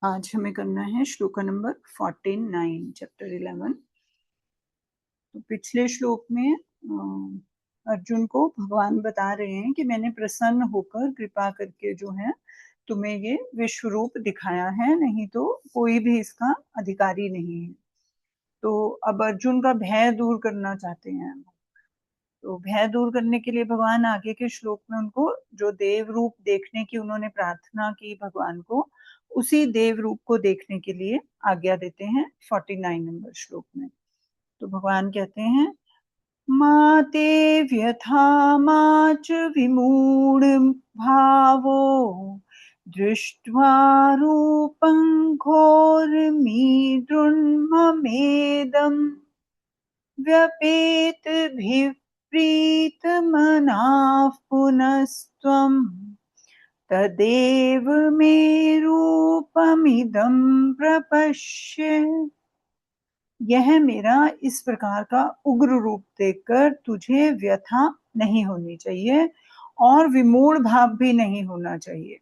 आज हमें करना है श्लोक नंबर 49 चैप्टर 11। तो पिछले श्लोक में अर्जुन को भगवान बता रहे हैं कि मैंने प्रसन्न होकर कृपा करके जो है तुम्हें ये विश्व रूप दिखाया है, नहीं तो कोई भी इसका अधिकारी नहीं है। तो अब अर्जुन का भय दूर करना चाहते हैं। तो भय दूर करने के लिए भगवान आगे के श्लोक में उनको जो देव रूप देखने की उन्होंने प्रार्थना की भगवान को, उसी देव रूप को देखने के लिए आज्ञा देते हैं 49 नंबर श्लोक में। तो भगवान कहते हैं, माते व्यथा माच विमूढ़ भावो दृष्ट्वा रूपं घोरमीदृन्ममेदम् व्यपेतभिप्रीतमनाः पुनस्त्वं तदेव मे रूपमिदं प्रपश्य। यह मेरा इस प्रकार का उग्र रूप देखकर तुझे व्यथा नहीं होनी चाहिए और विमूढ़ भाव भी नहीं होना चाहिए।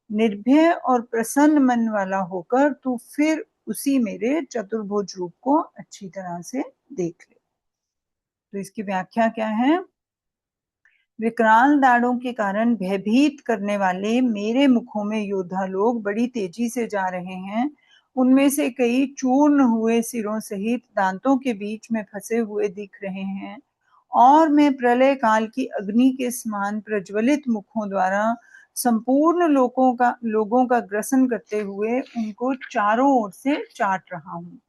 निर्भय और प्रसन्न मन वाला होकर तू फिर उसी मेरे चतुर्भुज रूप को अच्छी तरह से देख ले। तो इसकी व्याख्या क्या है? विकराल दाढ़ों के कारण भयभीत करने वाले मेरे मुखों में योद्धा लोग बड़ी तेजी से जा रहे हैं। उनमें से कई चूर्ण हुए सिरों सहित दांतों के बीच में फंसे हुए दिख रहे हैं और मैं प्रलय काल की अग्नि के समान प्रज्वलित मुखों द्वारा संपूर्ण लोगों का ग्रसन करते हुए उनको चारों ओर से चाट रहा हूँ।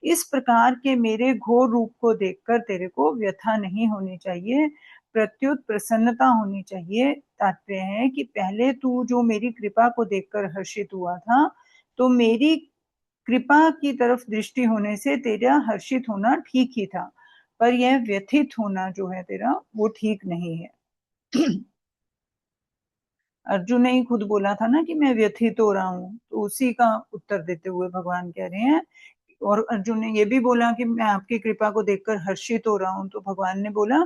इस प्रकार के मेरे घोर रूप को देखकर तेरे को व्यथा नहीं होनी चाहिए, प्रत्युत प्रसन्नता होनी चाहिए। तात्पर्य है कि पहले तू जो मेरी कृपा को देखकर हर्षित हुआ था, तो मेरी कृपा की तरफ दृष्टि होने से तेरा हर्षित होना ठीक ही था, पर यह व्यथित होना जो है तेरा, वो ठीक नहीं है। अर्जुन ने ही खुद बोला था ना कि मैं व्यथित हो रहा हूँ, तो उसी का उत्तर देते हुए भगवान कह रहे हैं। और अर्जुन ने ये भी बोला कि मैं आपकी कृपा को देखकर हर्षित हो रहा हूँ, तो भगवान ने बोला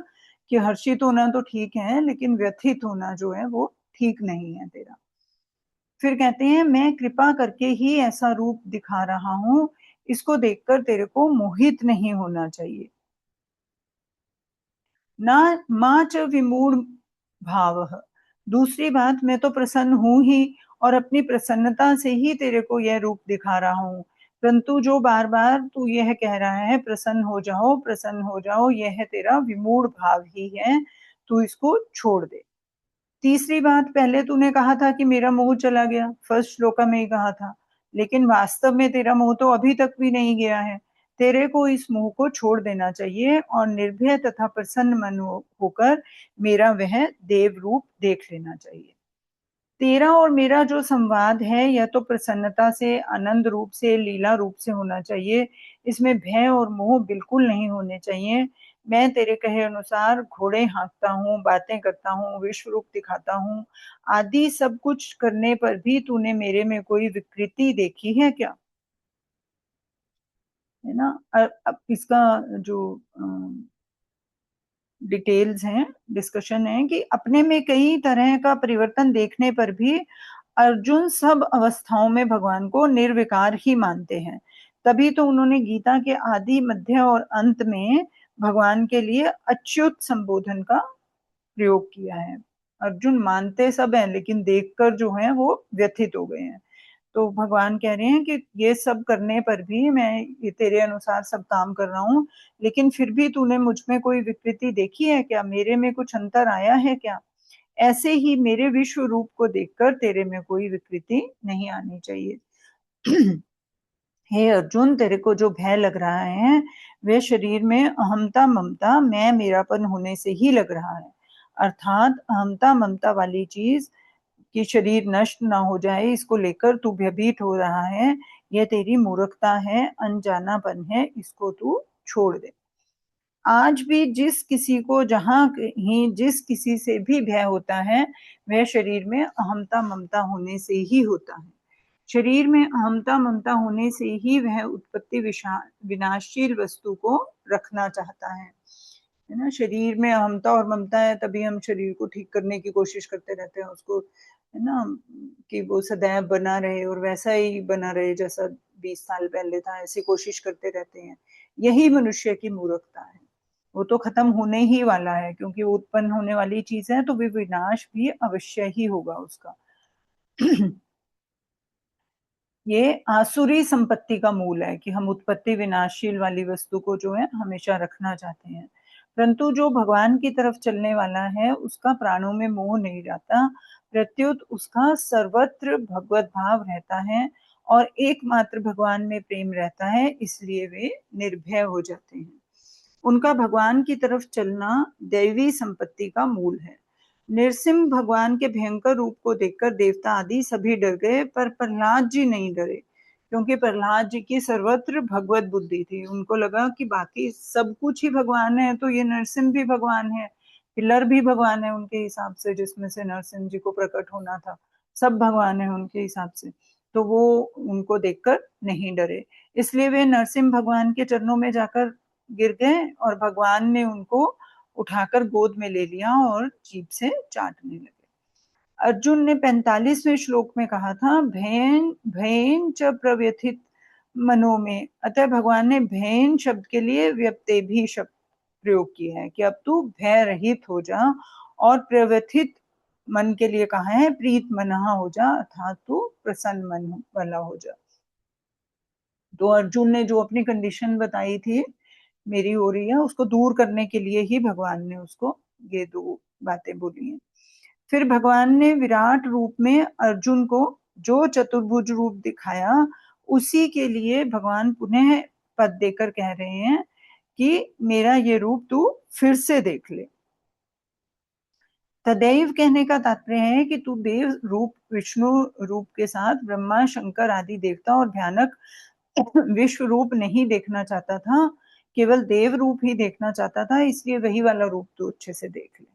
कि हर्षित होना तो ठीक है, लेकिन व्यथित होना जो है वो ठीक नहीं है तेरा। फिर कहते हैं, मैं कृपा करके ही ऐसा रूप दिखा रहा हूँ, इसको देखकर तेरे को मोहित नहीं होना चाहिए। ना माँ च विमूढ़ भाव। दूसरी बात, मैं तो प्रसन्न हूं ही और अपनी प्रसन्नता से ही तेरे को यह रूप दिखा रहा हूँ, परंतु जो बार बार तू यह कह रहा है प्रसन्न हो जाओ, यह तेरा विमूढ़ भाव ही है, तू इसको छोड़ दे। तीसरी बात, पहले तूने कहा था कि मेरा मोह चला गया, फर्स्ट श्लोक में ही कहा था, लेकिन वास्तव में तेरा मोह तो अभी तक भी नहीं गया है। तेरे को इस मोह को छोड़ देना चाहिए और निर्भय तथा प्रसन्न मन होकर मेरा वह देव रूप देख लेना चाहिए। तेरा और मेरा जो संवाद है, यह तो प्रसन्नता से, आनंद रूप से, लीला रूप से होना चाहिए। इसमें भय और मोह बिल्कुल नहीं होने चाहिए। मैं तेरे कहे अनुसार घोड़े हाँकता हूँ, बातें करता हूँ, विश्व रूप दिखाता हूँ, आदि सब कुछ करने पर भी तूने मेरे में कोई विकृति देखी है क्या? है ना। अब इसका जो डिटेल्स हैं, डिस्कशन है कि अपने में कई तरह का परिवर्तन देखने पर भी अर्जुन सब अवस्थाओं में भगवान को निर्विकार ही मानते हैं। तभी तो उन्होंने गीता के आदि, मध्य और अंत में भगवान के लिए अच्युत संबोधन का प्रयोग किया है। अर्जुन मानते सब हैं, लेकिन देखकर जो है वो व्यथित हो गए हैं। तो भगवान कह रहे हैं कि ये सब करने पर भी मैं ये तेरे अनुसार सब काम कर रहा हूँ, लेकिन फिर भी तूने मुझ में कोई विकृति देखी है क्या? मेरे में कुछ अंतर आया है क्या? ऐसे ही मेरे विश्व रूप को देखकर तेरे में कोई विकृति नहीं आनी चाहिए। हे अर्जुन, तेरे को जो भय लग रहा है वह शरीर में अहमता ममता, मैं मेरापन होने से ही लग रहा है। अर्थात अहमता ममता वाली चीज कि शरीर नष्ट ना हो जाए, इसको लेकर तू भयभीत हो रहा है, यह तेरी मूर्खता है, अनजानापन है, इसको तू छोड़ दे। आज भी जिस किसी को जहां कहीं जिस किसी से भी भय होता है, वह शरीर में अहमता ममता होने से ही होता है। शरीर में अहमता ममता होने से ही वह उत्पत्ति विनाशशील वस्तु को रखना चाहता है ना। शरीर में अहमता और ममता है, तभी हम शरीर को ठीक करने की कोशिश करते रहते हैं, उसको है ना? कि वो सदैव बना रहे और वैसा ही बना रहे जैसा 20 साल पहले था, ऐसी कोशिश करते रहते हैं। यही मनुष्य की मूर्खता है। वो तो खत्म होने ही वाला है, क्योंकि वो उत्पन्न होने वाली चीज़ है, तो विनाश भी अवश्य ही होगा उसका। ये आसुरी संपत्ति का मूल है कि हम उत्पत्ति विनाशशील वाली वस्तु को जो है हमेशा रखना चाहते हैं। परंतु जो भगवान की तरफ चलने वाला है, उसका प्राणों में मोह नहीं रहता, प्रत्युत उसका सर्वत्र भगवत भाव रहता है और एकमात्र भगवान में प्रेम रहता है, इसलिए वे निर्भय हो जाते हैं। उनका भगवान की तरफ चलना दैवी संपत्ति का मूल है। नृसिंह भगवान के भयंकर रूप को देखकर देवता आदि सभी डर गए, पर प्रहलाद जी नहीं डरे, क्योंकि प्रहलाद जी की सर्वत्र भगवत बुद्धि थी। उनको लगा कि बाकी सब कुछ ही भगवान है, तो ये नरसिंह भी भगवान है, पिलर भी भगवान है उनके हिसाब से, जिसमें से नरसिंह जी को प्रकट होना था। सब भगवान है उनके हिसाब से, तो वो उनको देखकर नहीं डरे। इसलिए वे नरसिंह भगवान के चरणों में जाकर गिर गए और भगवान ने उनको उठाकर गोद में ले लिया और जीभ से चाटने लगे। अर्जुन ने 45वें श्लोक में कहा था, भयन भयन च प्रव्यथित मनो में। अतः भगवान ने भयन शब्द के लिए व्यप्ते भी शब्द प्रयोग किया है कि अब तू भय रहित हो जा, और प्रव्यथित मन के लिए कहा है प्रीत मनहा हो जा, अर्थात तू प्रसन्न मन वाला हो जा। तो अर्जुन ने जो अपनी कंडीशन बताई थी, मेरी हो रही है, उसको दूर करने के लिए ही भगवान ने उसको ये दो बातें बोली हैं। फिर भगवान ने विराट रूप में अर्जुन को जो चतुर्भुज रूप दिखाया, उसी के लिए भगवान पुनः पद देकर कह रहे हैं कि मेरा ये रूप तू फिर से देख ले। तदैव कहने का तात्पर्य है कि तू देव रूप विष्णु रूप के साथ ब्रह्मा शंकर आदि देवता और भयानक विश्व रूप नहीं देखना चाहता था, केवल देव रूप ही देखना चाहता था, इसलिए वही वाला रूप तो अच्छे से देख ले।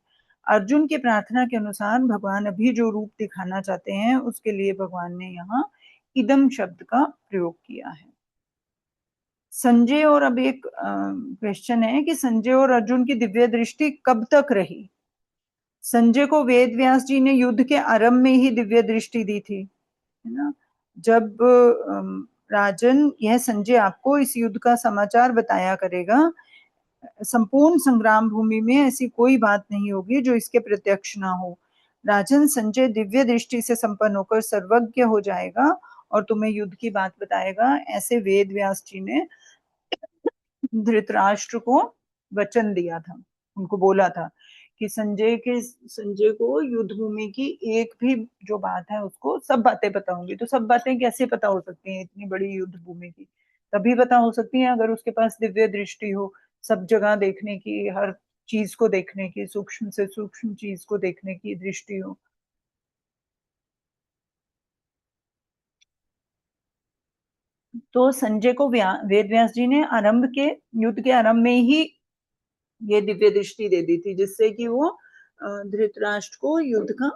अर्जुन की प्रार्थना के अनुसार भगवान अभी जो रूप दिखाना चाहते हैं, उसके लिए भगवान ने यहाँ इदम शब्द का प्रयोग किया है। संजय और अब एक क्वेश्चन है कि संजय और अर्जुन की दिव्य दृष्टि कब तक रही? संजय को वेद व्यास जी ने युद्ध के आरंभ में ही दिव्य दृष्टि दी थी, है ना? जब राजन, यह संजय आपको इस युद्ध का समाचार बताया करेगा। संपूर्ण संग्राम भूमि में ऐसी कोई बात नहीं होगी जो इसके प्रत्यक्ष ना हो। राजन, संजय दिव्य दृष्टि से संपन्न होकर सर्वज्ञ हो जाएगा और तुम्हें युद्ध की बात बताएगा। ऐसे वेद व्यास जी ने धृतराष्ट्र को वचन दिया था, उनको बोला था कि संजय को युद्ध भूमि की एक भी जो बात है उसको सब बातें पता होंगी। तो सब बातें कैसे पता हो सकती हैं इतनी बड़ी युद्ध भूमि की? तभी पता हो सकती है अगर उसके पास दिव्य दृष्टि हो, सब जगह देखने की, हर चीज को देखने की, सूक्ष्म से सूक्ष्म चीज को देखने की दृष्टि हो। तो संजय को वेद व्यास जी ने युद्ध के आरंभ में ही ये दिव्य दृष्टि दे दी थी, जिससे कि वो धृतराष्ट्र को युद्ध का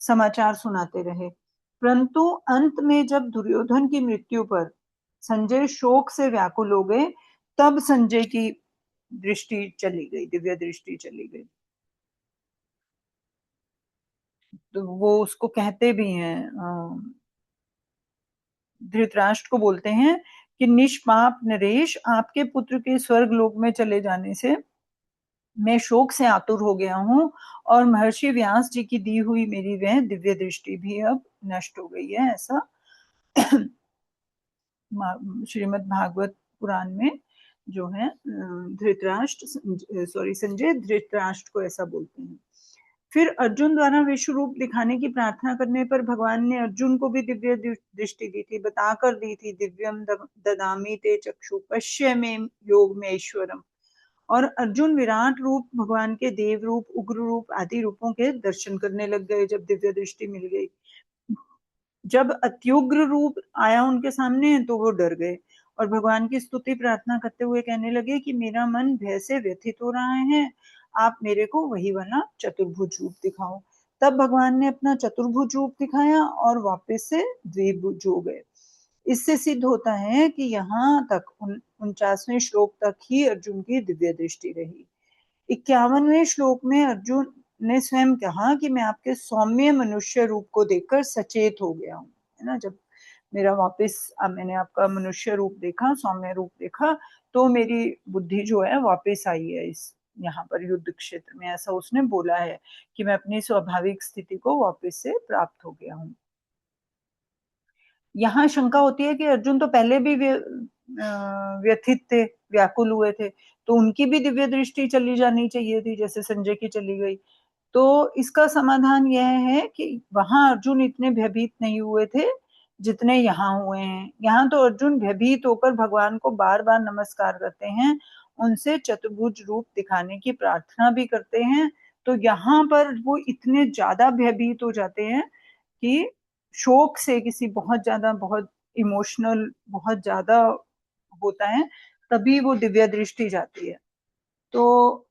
समाचार सुनाते रहे। परंतु अंत में जब दुर्योधन की मृत्यु पर संजय शोक से व्याकुल हो गए, तब संजय की दृष्टि चली गई, दिव्य दृष्टि चली गई। तो वो उसको कहते भी हैं, धृतराष्ट्र को बोलते हैं कि निष्पाप नरेश, आपके पुत्र के स्वर्ग लोक में चले जाने से मैं शोक से आतुर हो गया हूँ, और महर्षि व्यास जी की दी हुई मेरी वह दिव्य दृष्टि भी अब नष्ट हो गई है। ऐसा श्रीमद् भागवत पुराण में जो है संजय धृतराष्ट्र को ऐसा बोलते हैं। फिर अर्जुन द्वारा विश्व रूप दिखाने की प्रार्थना करने पर भगवान ने अर्जुन को भी दिव्य दृष्टि दी थी, बताकर दी थी, दिव्यम ददामि ते चक्षु पश्य में योग में ईश्वरम। और अर्जुन विराट रूप, भगवान के देव रूप, उग्र रूप आदि रूपों के दर्शन करने लग गए जब दिव्य दृष्टि मिल गई। जब अत्युग्र रूप आया उनके सामने तो वो डर गए और भगवान की स्तुति प्रार्थना करते हुए कहने लगे कि मेरा मन भय से व्यथित हो रहा है, आप मेरे को वही वाला चतुर्भुज रूप दिखाओ। तब भगवान ने अपना चतुर्भुज रूप दिखाया और वापस से द्विभुज हो गए। इससे सिद्ध होता है कि यहाँ तक 49वें श्लोक तक ही अर्जुन की दिव्य दृष्टि रही। 51वें श्लोक में अर्जुन ने स्वयं कहा कि मैं आपके सौम्य मनुष्य रूप को देखकर सचेत हो गया हूँ, है ना? जब मेरा वापस मैंने आपका मनुष्य रूप देखा, सौम्य रूप देखा, तो मेरी बुद्धि जो है वापस आई है इस यहाँ पर युद्ध क्षेत्र में, ऐसा उसने बोला है कि मैं अपनी स्वाभाविक स्थिति को वापस से प्राप्त हो गया हूँ। यहाँ शंका होती है कि अर्जुन तो पहले भी व्यथित थे, व्याकुल हुए थे, तो उनकी भी दिव्य दृष्टि चली जानी चाहिए थी, जैसे संजय की चली गई। तो इसका समाधान यह है कि वहां अर्जुन इतने भयभीत नहीं हुए थे जितने यहाँ हुए हैं। यहाँ तो अर्जुन भयभीत होकर भगवान को बार बार नमस्कार करते हैं, उनसे चतुर्भुज रूप दिखाने की प्रार्थना भी करते हैं। तो यहाँ पर वो इतने ज्यादा भयभीत हो जाते हैं कि शोक से, किसी बहुत ज्यादा, बहुत इमोशनल, बहुत ज्यादा होता है, तभी वो दिव्य दृष्टि जाती है। तो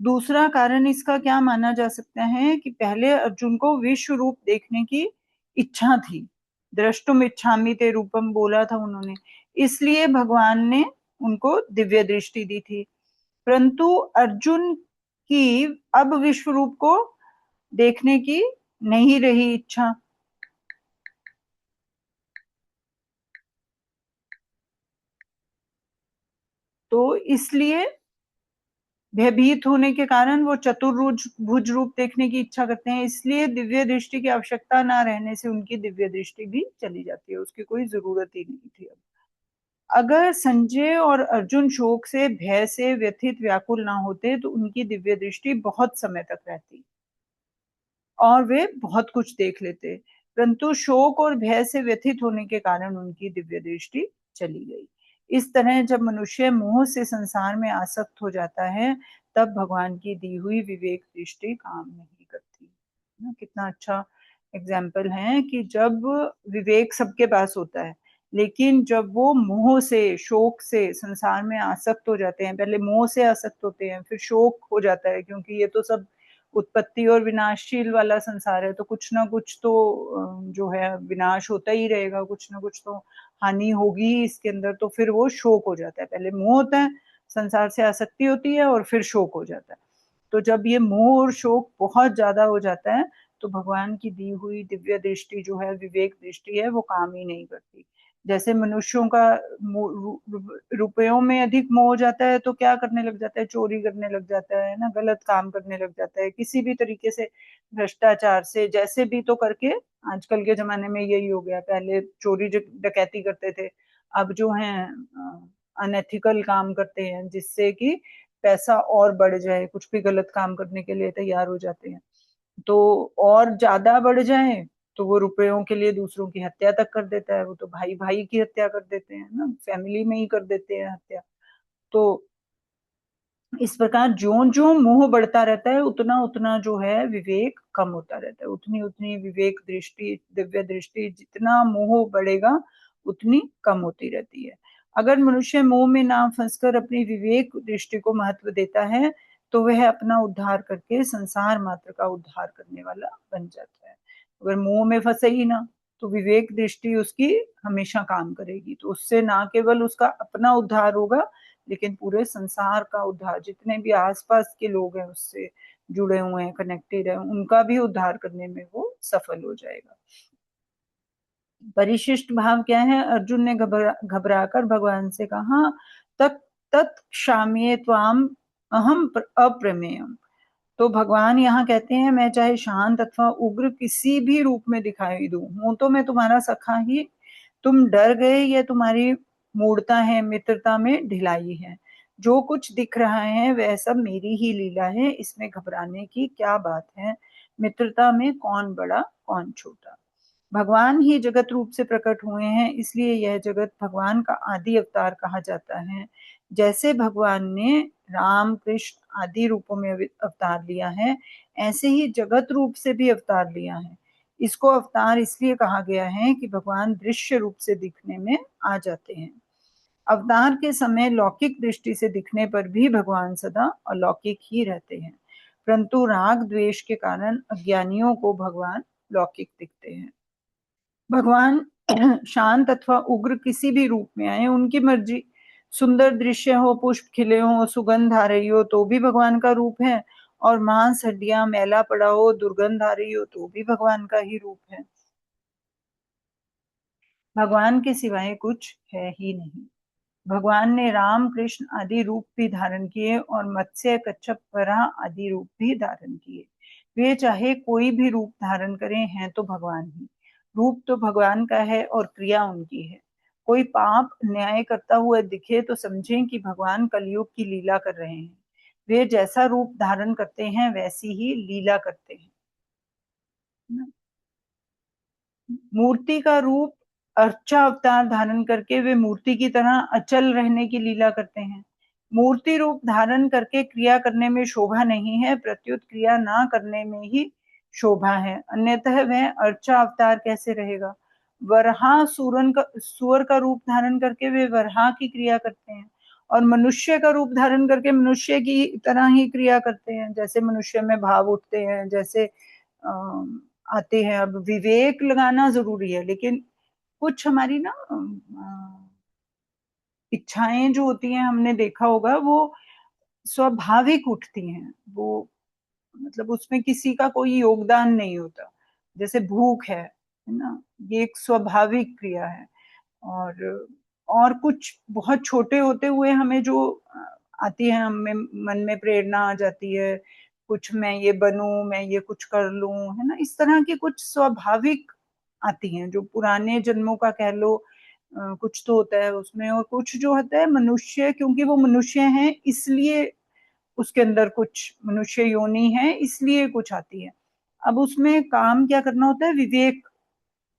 दूसरा कारण इसका क्या माना जा सकता है कि पहले अर्जुन को विश्व रूप देखने की इच्छा थी, द्रष्टुम इच्छामि ते रूपम बोला था उन्होंने, इसलिए भगवान ने उनको दिव्य दृष्टि दी थी। परंतु अर्जुन की अब विश्व रूप को देखने की नहीं रही इच्छा, तो इसलिए भयभीत होने के कारण वो चतुर्भुज भुज रूप देखने की इच्छा करते हैं, इसलिए दिव्य दृष्टि की आवश्यकता ना रहने से उनकी दिव्य दृष्टि भी चली जाती है, उसकी कोई जरूरत ही नहीं थी अब। अगर संजय और अर्जुन शोक से, भय से व्यथित, व्याकुल ना होते तो उनकी दिव्य दृष्टि बहुत समय तक रहती और वे बहुत कुछ देख लेते, परंतु शोक और भय से व्यथित होने के कारण उनकी दिव्य दृष्टि चली गई। इस तरह जब मनुष्य मोह से संसार में आसक्त हो जाता है, तब भगवान की दी हुई विवेक दृष्टि काम नहीं करती। कितना अच्छा एग्जाम्पल है कि जब विवेक सबके पास होता है, लेकिन जब वो मोह से, शोक से संसार में आसक्त हो जाते हैं, पहले मोह से आसक्त होते हैं, फिर शोक हो जाता है, क्योंकि ये तो सब उत्पत्ति और विनाशशील वाला संसार है, तो कुछ ना कुछ तो जो है विनाश होता ही रहेगा, कुछ ना कुछ तो हानि होगी ही इसके अंदर, तो फिर वो शोक हो जाता है। पहले मोह होता है, संसार से आसक्ति होती है और फिर शोक हो जाता है। तो जब ये मोह और शोक बहुत ज्यादा हो जाता है, तो भगवान की दी हुई दिव्य दृष्टि जो है, विवेक दृष्टि है, वो काम ही नहीं करती। जैसे मनुष्यों का रुपयों में अधिक मोह हो जाता है तो क्या करने लग जाता है, चोरी करने लग जाता है ना, गलत काम करने लग जाता है, किसी भी तरीके से भ्रष्टाचार से, जैसे भी तो करके। आजकल के जमाने में यही हो गया, पहले चोरी डकैती करते थे, अब जो है अनएथिकल काम करते हैं, जिससे कि पैसा और बढ़ जाए, कुछ भी गलत काम करने के लिए तैयार हो जाते हैं। तो और ज्यादा बढ़ जाए तो वो रुपयों के लिए दूसरों की हत्या तक कर देता है, वो तो भाई भाई की हत्या कर देते हैं ना, फैमिली में ही कर देते हैं हत्या। तो इस प्रकार जो जो मोह बढ़ता रहता है, उतना उतना जो है विवेक कम होता रहता है, उतनी उतनी विवेक दृष्टि, दिव्य दृष्टि, जितना मोह बढ़ेगा उतनी कम होती रहती है। अगर मनुष्य मोह में ना फंसकर अपनी विवेक दृष्टि को महत्व देता है, तो वह अपना उद्धार करके संसार मात्र का उद्धार करने वाला बन जाता है। अगर मोह में फंसे ही ना, तो विवेक दृष्टि उसकी हमेशा काम करेगी, तो उससे ना केवल उसका अपना उद्धार होगा, लेकिन पूरे संसार का उद्धार, जितने भी आसपास के लोग हैं उससे जुड़े हुए हैं, कनेक्टेड है, उनका भी उद्धार करने में वो सफल हो जाएगा। परिशिष्ट भाव क्या है? अर्जुन ने घबराकर भगवान से कहा, तत् तत्क्षाम्ये त्वाम अहम अप्रमेयम। तो भगवान यहाँ कहते हैं, मैं चाहे शांत अथवा उग्र किसी भी रूप में दिखाई दूं, हूं तो मैं तुम्हारा सखा ही। तुम डर गए, ये तुम्हारी मूर्ता है, मित्रता में ढिलाई है। जो कुछ दिख रहा है वह सब मेरी ही लीला है, इसमें घबराने की क्या बात है। मित्रता में कौन बड़ा कौन छोटा। भगवान ही जगत रूप से प्रकट हुए हैं, इसलिए यह जगत भगवान का आदि अवतार कहा जाता है। जैसे भगवान ने राम कृष्ण आदि रूपों में अवतार लिया है, ऐसे ही जगत रूप से भी अवतार लिया है। इसको अवतार इसलिए कहा गया है कि भगवान दृश्य रूप से दिखने में आ जाते हैं। अवतार के समय लौकिक दृष्टि से दिखने पर भी भगवान सदा अलौकिक ही रहते हैं, परंतु राग द्वेष के कारण अज्ञानियों को भगवान लौकिक दिखते हैं। भगवान शांत अथवा उग्र किसी भी रूप में आए, उनकी मर्जी। सुंदर दृश्य हो, पुष्प खिले हों, सुगंध आ रही हो, तो भी भगवान का रूप है, और मांस हड्डियां मैला पड़ा हो, दुर्गंध आ रही हो, तो भी भगवान का ही रूप है। भगवान के सिवाय कुछ है ही नहीं। भगवान ने राम, कृष्ण आदि रूप भी धारण किए, और मत्स्य, कच्छप, वराह आदि रूप भी धारण किए। वे चाहे कोई भी रूप धारण करें, हैं तो भगवान ही। रूप तो भगवान का है और क्रिया उनकी है। कोई पाप न्याय करता हुआ दिखे तो समझें कि भगवान कलयुग की लीला कर रहे हैं। वे जैसा रूप धारण करते हैं वैसी ही लीला करते हैं। मूर्ति का रूप अर्चा अवतार धारण करके वे मूर्ति की तरह अचल रहने की लीला करते हैं। मूर्ति रूप धारण करके क्रिया करने में शोभा नहीं है, प्रत्युत क्रिया ना करने में ही शोभा है, अन्यतः वह अर्चा अवतार कैसे रहेगा। वरहा सुअर का रूप धारण करके वे वरहा की क्रिया करते हैं, और मनुष्य का रूप धारण करके मनुष्य की तरह ही क्रिया करते हैं, जैसे मनुष्य में भाव उठते हैं, जैसे आते हैं। अब विवेक लगाना जरूरी है, लेकिन कुछ हमारी ना इच्छाएं जो होती हैं, हमने देखा होगा, वो स्वाभाविक उठती हैं। वो मतलब उसमें किसी का कोई योगदान नहीं होता। जैसे भूख है ना, ये एक स्वाभाविक क्रिया है। और कुछ बहुत छोटे होते हुए हमें जो आती है, हमें मन में प्रेरणा आ जाती है, कुछ मैं ये बनूं, मैं ये कुछ कर लूं, है ना, इस तरह की कुछ स्वाभाविक आती हैं, जो पुराने जन्मों का कह लो। कुछ तो होता है उसमें, और कुछ जो होता है मनुष्य, क्योंकि वो मनुष्य हैं इसलिए उसके अंदर कुछ मनुष्य योनि है, इसलिए कुछ आती है। अब उसमें काम क्या करना होता है, विवेक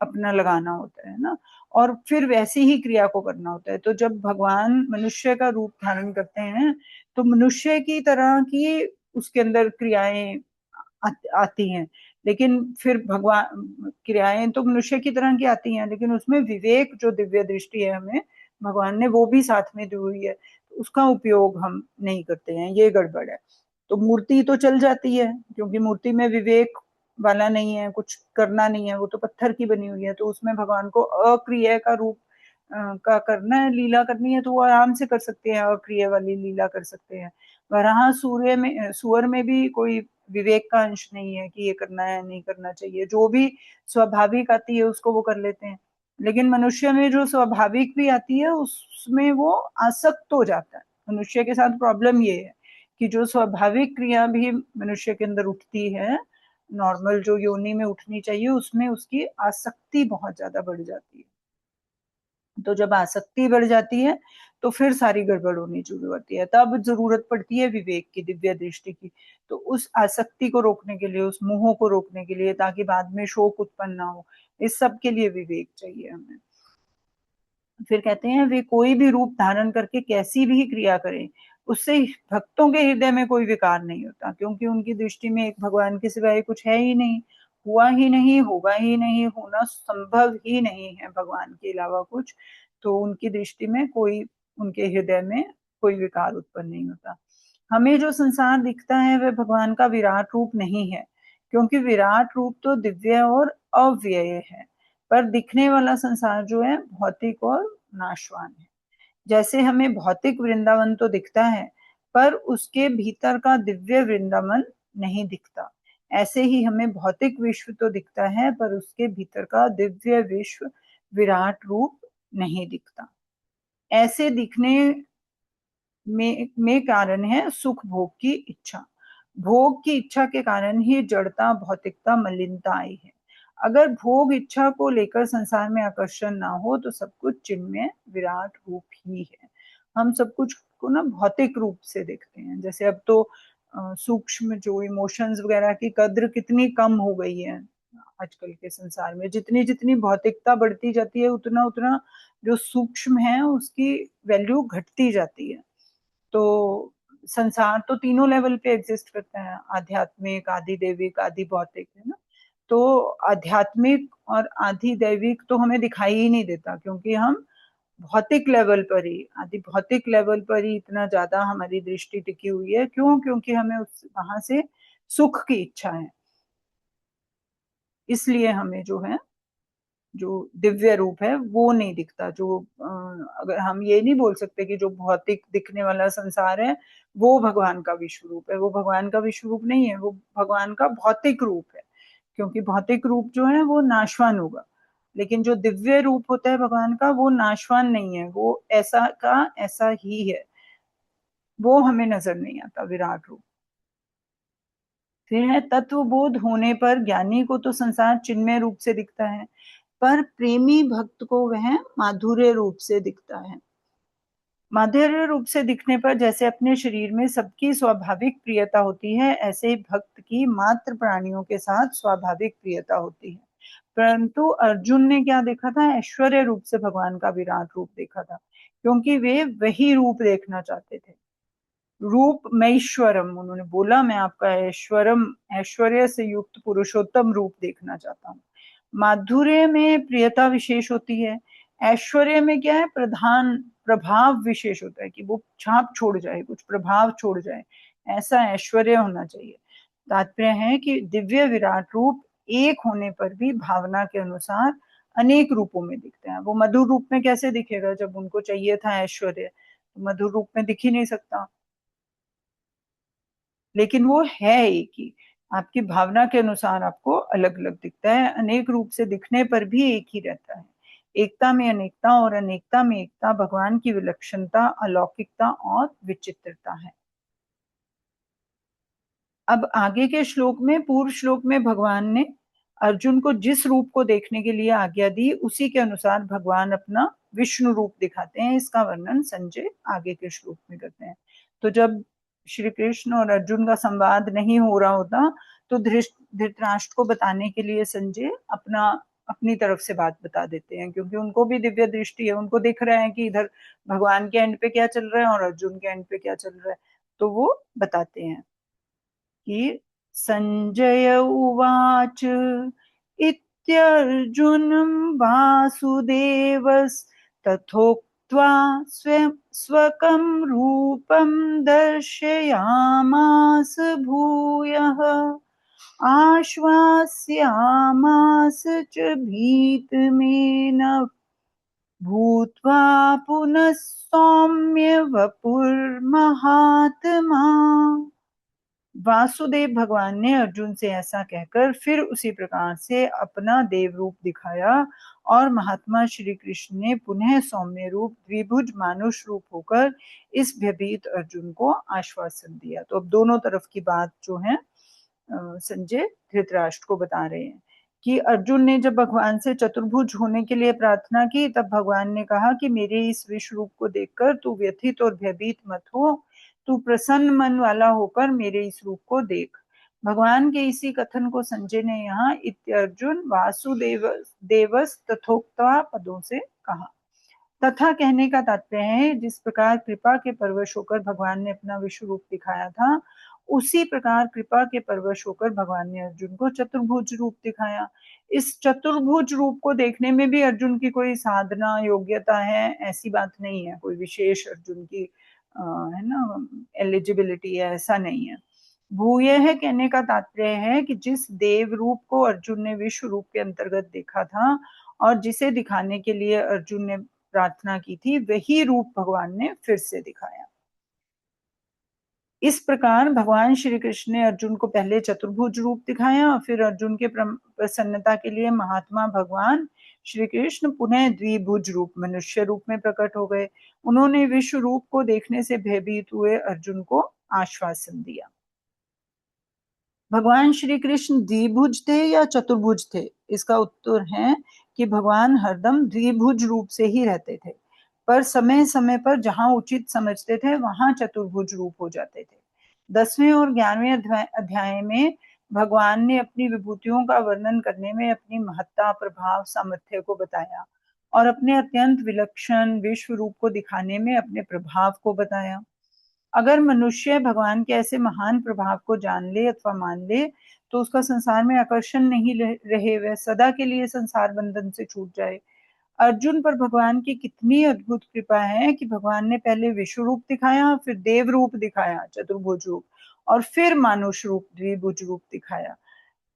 अपना लगाना होता है ना, और फिर वैसी ही क्रिया को करना होता है। तो जब भगवान मनुष्य का रूप धारण करते हैं, तो मनुष्य की तरह की उसके अंदर क्रियाएं आती हैं। लेकिन फिर भगवान क्रियाएं तो मनुष्य की तरह की आती हैं, लेकिन उसमें विवेक जो दिव्य दृष्टि है हमें भगवान ने वो भी साथ में दी हुई है, उसका उपयोग हम नहीं करते हैं, ये गड़बड़ है। तो मूर्ति तो चल जाती है, क्योंकि मूर्ति में विवेक वाला नहीं है, कुछ करना नहीं है, वो तो पत्थर की बनी हुई है, तो उसमें भगवान को अक्रिय का रूप का करना है, लीला करनी है, तो वो आराम से कर सकते हैं, अक्रिय वाली लीला कर सकते हैं। वरहा सुअर में भी कोई विवेक का अंश नहीं है कि ये करना है नहीं करना चाहिए, जो भी स्वाभाविक आती है उसको वो कर लेते हैं। लेकिन मनुष्य में जो स्वाभाविक भी आती है उसमें वो आसक्त हो जाता है। मनुष्य के साथ प्रॉब्लम ये है कि जो स्वाभाविक क्रिया भी मनुष्य के अंदर उठती है, नॉर्मल जो योनि में उठनी चाहिए, उसमें उसकी आसक्ति बहुत ज्यादा बढ़ जाती है। तो जब आसक्ति बढ़ जाती है तो फिर सारी गड़बड़ होनी शुरू होती है, तब जरूरत पड़ती है विवेक की, दिव्य दृष्टि की। तो उस आसक्ति को रोकने के लिए, उस मोह को रोकने के लिए, ताकि बाद में शोक उत्पन्न ना हो, इस सब के लिए विवेक चाहिए हमें। फिर कहते हैं वे कोई भी रूप धारण करके कैसी भी क्रिया करें, उससे भक्तों के हृदय में कोई विकार नहीं होता, क्योंकि उनकी दृष्टि में एक भगवान के सिवाय कुछ है ही नहीं, हुआ ही नहीं, होगा ही नहीं, होना संभव ही नहीं है भगवान के अलावा कुछ। तो उनकी दृष्टि में कोई, उनके हृदय में कोई विकार उत्पन्न नहीं होता। हमें जो संसार दिखता है वह भगवान का विराट रूप नहीं है, क्योंकि विराट रूप तो दिव्य और अव्यय है, पर दिखने वाला संसार जो है भौतिक और नाशवान है। जैसे हमें भौतिक वृंदावन तो दिखता है, पर उसके भीतर का दिव्य वृंदावन नहीं दिखता। ऐसे ही हमें भौतिक विश्व तो दिखता है, पर उसके भीतर का दिव्य विश्व, विराट रूप नहीं दिखता। ऐसे दिखने में कारण है सुख भोग की इच्छा। भोग की इच्छा के कारण ही जड़ता, भौतिकता, मलिनता आई है। अगर भोग इच्छा को लेकर संसार में आकर्षण ना हो तो सब कुछ चिन्मय विराट रूप ही है। हम सब कुछ को ना भौतिक रूप से देखते हैं। जैसे अब तो सूक्ष्म जो इमोशंस वगैरह की कद्र कितनी कम हो गई है आजकल के संसार में। जितनी जितनी भौतिकता बढ़ती जाती है, उतना उतना जो सूक्ष्म है उसकी वैल्यू घटती जाती है। तो संसार तो तीनों लेवल पे एग्जिस्ट करता है, आध्यात्मिक, आदि दैविक, आदि भौतिक, है ना। तो आध्यात्मिक और आदि दैविक तो हमें दिखाई ही नहीं देता, क्योंकि हम भौतिक लेवल पर ही, आदि भौतिक लेवल पर ही इतना ज्यादा हमारी दृष्टि टिकी हुई है। क्यों? क्योंकि हमें उस वहां से सुख की इच्छा है, इसलिए हमें जो है जो दिव्य रूप है वो नहीं दिखता। जो अगर हम ये नहीं बोल सकते कि जो भौतिक दिखने वाला संसार है वो भगवान का विश्व रूप है, वो भगवान का विश्व रूप नहीं है, वो भगवान का भौतिक रूप है, क्योंकि भौतिक रूप जो है वो नाशवान होगा, लेकिन जो दिव्य रूप होता है भगवान का वो नाशवान नहीं है, वो ऐसा का ऐसा ही है, वो हमें नजर नहीं आता विराट रूप। फिर है तत्वबोध होने पर ज्ञानी को तो संसार चिन्मय रूप से दिखता है, पर प्रेमी भक्त को वह माधुर्य रूप से दिखता है। माधुर्य रूप से दिखने पर जैसे अपने शरीर में सबकी स्वाभाविक प्रियता होती है, ऐसे ही भक्त की मात्र प्राणियों के साथ स्वाभाविक प्रियता होती है। परंतु अर्जुन ने क्या देखा था? ऐश्वर्य रूप से भगवान का विराट रूप देखा था, क्योंकि वे वही रूप देखना चाहते थे। रूप महेश्वरम, उन्होंने बोला मैं आपका ऐश्वरम, ऐश्वर्य से युक्त पुरुषोत्तम रूप देखना चाहता हूँ। माधुर्य में प्रियता विशेष होती है, ऐश्वर्य में क्या है? प्रधान प्रभाव विशेष होता है कि वो छाप छोड़ जाए, कुछ प्रभाव छोड़ जाए, ऐसा ऐश्वर्य होना चाहिए। तात्पर्य है कि दिव्य विराट रूप एक होने पर भी भावना के अनुसार अनेक रूपों में दिखते हैं। वो मधुर रूप में कैसे दिखेगा? जब उनको चाहिए था ऐश्वर्य, तो मधुर रूप में दिख ही नहीं सकता, लेकिन वो है एक ही। आपकी भावना के अनुसार आपको अलग अलग दिखता है, अनेक रूप से दिखने पर भी एक ही रहता है। एकता में अनेकता और अनेकता में एकता भगवान की विलक्षणता, अलौकिकता और विचित्रता है। अब आगे के श्लोक में, पूर्व श्लोक में भगवान ने अर्जुन को जिस रूप को देखने के लिए आज्ञा दी, उसी के अनुसार भगवान अपना विष्णु रूप दिखाते हैं। इसका वर्णन संजय आगे के श्लोक में करते हैं। तो जब श्री कृष्ण और अर्जुन का संवाद नहीं हो रहा होता, तो धृतराष्ट्र को बताने के लिए संजय अपनी तरफ से बात बता देते हैं, क्योंकि उनको भी दिव्य दृष्टि है, उनको दिख रहा है कि इधर भगवान के एंड पे क्या चल रहा है और अर्जुन के एंड पे क्या चल रहा है, तो वो बताते हैं कि संजय उवाच इत्यर्जुनं वासुदेवस्तथोक्त्वा स्वकं रूपं दर्शयामास भूयः आश्वास्यामास च भीतमेनं भूत्वा पुनः सौम्य वपुर्महात्मा। वासुदेव भगवान ने अर्जुन से ऐसा कहकर फिर उसी प्रकार से अपना देव रूप दिखाया, और महात्मा श्री कृष्ण ने पुनः सौम्य रूप द्विभुज मानुष रूप होकर इस भयभीत अर्जुन को आश्वासन दिया। तो अब दोनों तरफ की बात जो है संजय धृतराष्ट्र को बता रहे हैं कि अर्जुन ने जब भगवान से चतुर्भुज होने के लिए प्रार्थना की, तब भगवान ने कहा कि मेरे इस विश्व रूप को देखकर तू व्यथित और भयभीत मत हो, तू प्रसन्न मन वाला होकर मेरे इस रूप को देख। भगवान के इसी कथन को संजय ने यहाँ इत्यर्जुन वासुदेव देवस तथोक्ता पदों से कहा। तथा कहने का तात्पर्य है, जिस प्रकार कृपा के परवश होकर भगवान ने अपना विश्व रूप दिखाया था, उसी प्रकार कृपा के परवश होकर भगवान ने अर्जुन को चतुर्भुज रूप दिखाया। इस चतुर्भुज रूप को देखने में भी अर्जुन की कोई साधना योग्यता है ऐसी बात नहीं है, कोई विशेष अर्जुन की है ना एलिजिबिलिटी है, ऐसा नहीं है। भूय है कहने का तात्पर्य है कि जिस देव रूप को अर्जुन ने विश्व रूप के अंतर्गत देखा था और जिसे दिखाने के लिए अर्जुन ने प्रार्थना की थी, वही रूप भगवान ने फिर से दिखाया। इस प्रकार भगवान श्री कृष्ण ने अर्जुन को पहले चतुर्भुज रूप दिखाया, फिर अर्जुन के प्रसन्नता के लिए महात्मा भगवान श्री कृष्ण पुनः द्विभुज रूप मनुष्य रूप में प्रकट हो गए। उन्होंने विश्व रूप को देखने से भयभीत हुए अर्जुन को आश्वासन दिया। भगवान श्री कृष्ण द्विभुज थे या चतुर्भुज थे? इसका उत्तर है कि भगवान हरदम द्विभुज रूप से ही रहते थे, पर समय समय पर जहां उचित समझते थे वहां चतुर्भुज रूप हो जाते थे। 10वें और 11वें अध्याय में भगवान ने अपनी विभूतियों का वर्णन करने में अपनी महत्ता, प्रभाव, सामर्थ्य को बताया, और अपने अत्यंत विलक्षण विश्व रूप को दिखाने में अपने प्रभाव को बताया। अगर मनुष्य भगवान के ऐसे महान प्रभाव को जान ले अथवा मान ले, तो उसका संसार में आकर्षण नहीं रहे, वह सदा के लिए संसार बंधन से छूट जाए। अर्जुन पर भगवान की कितनी अद्भुत कृपा है कि भगवान ने पहले विश्व रूप दिखाया, फिर देव रूप दिखाया चतुर्भुज रूप, और फिर मानुष रूप द्विभुज रूप दिखाया।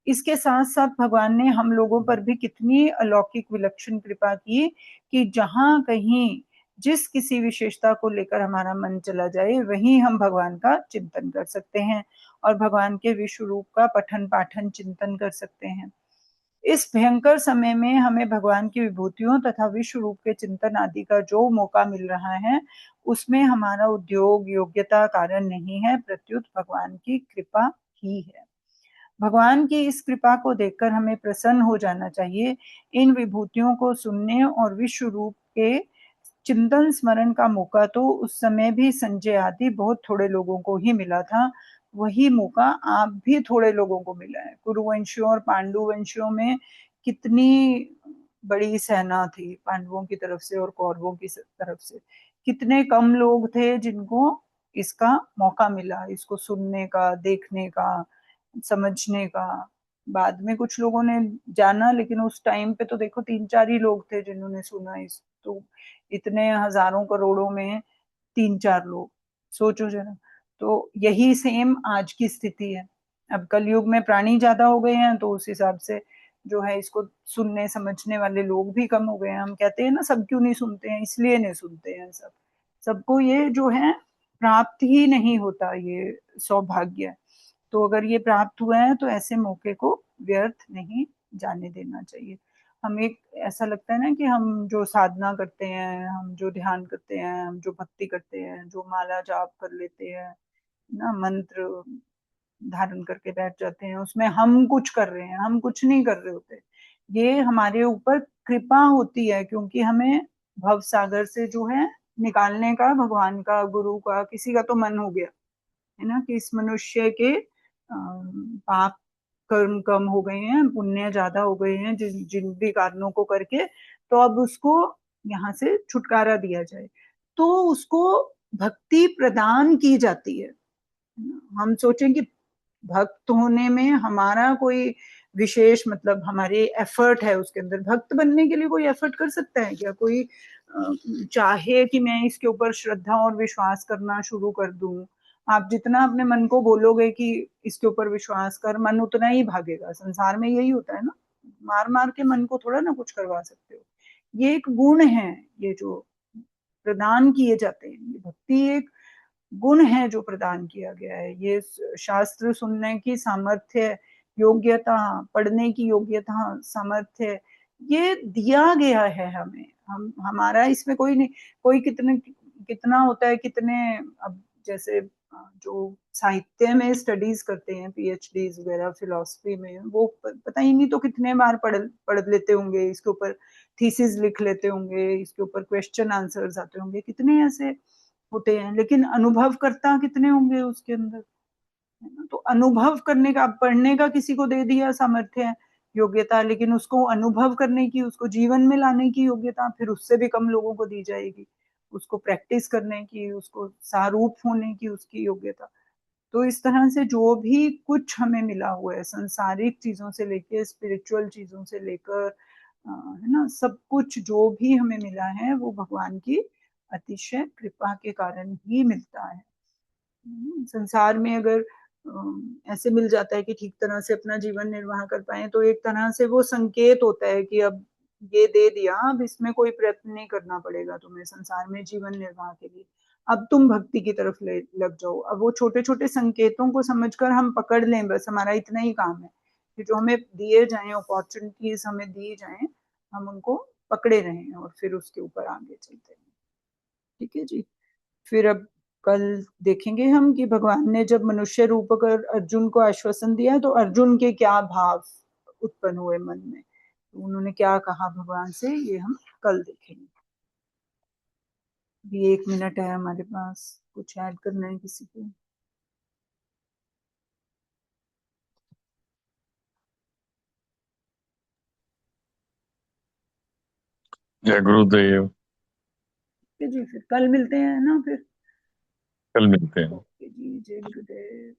इसके साथ साथ भगवान ने हम लोगों पर भी कितनी अलौकिक विलक्षण कृपा की कि जहां कहीं जिस किसी विशेषता को लेकर हमारा मन चला जाए वहीं हम भगवान का चिंतन कर सकते हैं और भगवान के विश्व रूप का पठन पाठन चिंतन कर सकते हैं। इस भयंकर समय में हमें भगवान की विभूतियों तथा विश्व रूप के चिंतन आदि का जो मौका मिल रहा है उसमें हमारा उद्योग योग्यता कारण नहीं है, प्रत्युत भगवान की कृपा ही है। भगवान की इस कृपा को देखकर हमें प्रसन्न हो जाना चाहिए। इन विभूतियों को सुनने और विश्व रूप के चिंतन स्मरण का मौका तो उस समय भी संजय आदि बहुत थोड़े लोगों को ही मिला था, वही मौका आप भी थोड़े लोगों को मिला है। कुरुवंशियों और पांडु वंशियों में कितनी बड़ी सेना थी पांडवों की तरफ से और कौरवों की तरफ से, कितने कम लोग थे जिनको इसका मौका मिला, इसको सुनने का, देखने का, समझने का। बाद में कुछ लोगों ने जाना, लेकिन उस टाइम पे तो देखो 3-4 ही लोग थे जिन्होंने सुना इस तो इतने हजारों करोड़ों में 3-4 लोग, सोचो जरा। तो यही सेम आज की स्थिति है। अब कलयुग में प्राणी ज्यादा हो गए हैं तो उस हिसाब से जो है इसको सुनने समझने वाले लोग भी कम हो गए हैं। हम कहते हैं ना सब क्यों नहीं सुनते हैं, इसलिए नहीं सुनते हैं सब, सबको ये जो है प्राप्त ही नहीं होता ये सौभाग्य। तो अगर ये प्राप्त हुआ है तो ऐसे मौके को व्यर्थ नहीं जाने देना चाहिए। हम एक ऐसा लगता है ना कि हम जो साधना करते हैं, हम जो ध्यान करते हैं, हम जो भक्ति करते हैं, जो माला जाप कर लेते हैं ना, मंत्र धारण करके बैठ जाते हैं, उसमें हम कुछ कर रहे हैं, हम कुछ नहीं कर रहे होते। ये हमारे ऊपर कृपा होती है क्योंकि हमें भव सागर से जो है निकालने का भगवान का, गुरु का, किसी का तो मन हो गया है ना कि इस मनुष्य के पाप कर्म कम हो गए हैं, पुण्य ज्यादा हो गए हैं जिन जिन भी कारणों को करके, तो अब उसको यहाँ से छुटकारा दिया जाए, तो उसको भक्ति प्रदान की जाती है। हम सोचें कि भक्त होने में हमारा कोई विशेष मतलब हमारे एफर्ट है उसके अंदर, भक्त बनने के लिए कोई एफर्ट कर सकता है क्या? कोई चाहे कि मैं इसके ऊपर श्रद्धा और विश्वास करना शुरू कर दूं, आप जितना अपने मन को बोलोगे कि इसके ऊपर विश्वास कर, मन उतना ही भागेगा। संसार में यही होता है ना, मार मार के मन को थोड़ा ना कुछ करवा सकते हो। ये एक गुण है, ये जो प्रदान किए जाते हैं, ये भक्ति एक गुण है जो प्रदान किया गया है। ये शास्त्र सुनने की सामर्थ्य, योग्यता, पढ़ने की योग्यता, सामर्थ्य, ये दिया गया है हमें। हम हमारा इसमें कोई नहीं, कोई कितने कितना होता है, कितने अब जैसे जो साहित्य में स्टडीज करते हैं, पीएचडीज वगैरह फिलोसफी में, वो पता ही नहीं तो कितने बार पढ़ पढ़ लेते होंगे, इसके ऊपर थीसिस लिख लेते होंगे, इसके ऊपर क्वेश्चन आंसर्स आते होंगे, कितने ऐसे होते हैं, लेकिन अनुभवकर्ता कितने होंगे उसके अंदर, है ना? तो अनुभव करने का, पढ़ने का किसी को दे दिया सामर्थ्य, योग्यता, लेकिन उसको अनुभव करने की, उसको जीवन में लाने की योग्यता फिर उससे भी कम लोगों को दी जाएगी। उसको प्रैक्टिस करने की, उसको सारूप होने की उसकी योग्यता। तो इस तरह से जो भी कुछ हमें मिला हुआ है, सांसारिक चीजों से लेकर स्पिरिचुअल चीजों से लेकर, है ना, सब कुछ जो भी हमें मिला है वो भगवान की अतिशय कृपा के कारण ही मिलता है। संसार में अगर ऐसे मिल जाता है कि ठीक तरह से अपना जीवन निर्वाह कर पाए तो एक तरह से वो संकेत होता है कि अब ये दे दिया, अब इसमें कोई प्रयत्न नहीं करना पड़ेगा तुम्हें संसार में जीवन निर्वाह के लिए, अब तुम भक्ति की तरफ लग जाओ। अब वो छोटे छोटे संकेतों को समझकर हम पकड़ लें, बस हमारा इतना ही काम है कि जो हमें दिए जाए अपॉर्चुनिटीज हमें दी जाए, हम उनको पकड़े रहें और फिर उसके ऊपर आगे चलते हैं। ठीक है जी। फिर अब कल देखेंगे हम कि भगवान ने जब मनुष्य रूप कर अर्जुन को आश्वासन दिया तो अर्जुन के क्या भाव उत्पन्न हुए मन में, तो उन्होंने क्या कहा भगवान से, ये हम कल देखेंगे। अभी 1 मिनट है हमारे पास, कुछ ऐड करना है किसी को? जय गुरुदेव। ठीक है जी, फिर कल मिलते हैं ना फिर। कल मिलते हैं। ओके जी, जय गुरुदेव।